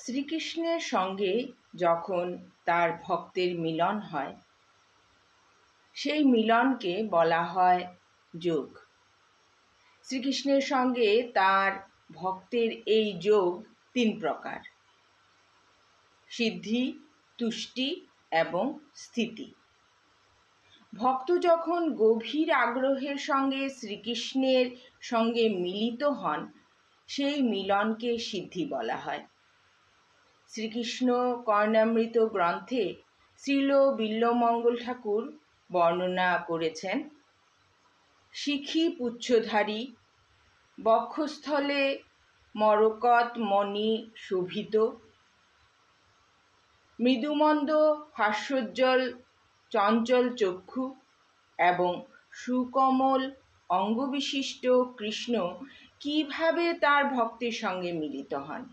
শ্রীকৃষ্ণের সঙ্গে যখন তার ভক্তের মিলন হয়, সেই মিলনকে বলা হয় যোগ। শ্রীকৃষ্ণের সঙ্গে তার ভক্তের এই যোগ 3 প্রকার: সিদ্ধি, তুষ্টি এবং স্থিতি। ভক্ত যখন গভীর আগ্রহের সঙ্গে শ্রীকৃষ্ণের সঙ্গে মিলিত হন, সেই মিলনকে সিদ্ধি বলা হয়। শ্রীকৃষ্ণ কর্ণামৃত গ্রন্থে শ্রীল বিল্বমঙ্গল ঠাকুর বর্ণনা করেছেন, শিখি পুচ্ছধারী, বক্ষস্থলে মরকত মণি শোভিত, মৃদুমন্দ হাস্যোজ্জ্বল চঞ্চল চক্ষু এবং সুকোমল অঙ্গবিশিষ্ট কৃষ্ণ কিভাবে তার ভক্তের সঙ্গে মিলিত হন।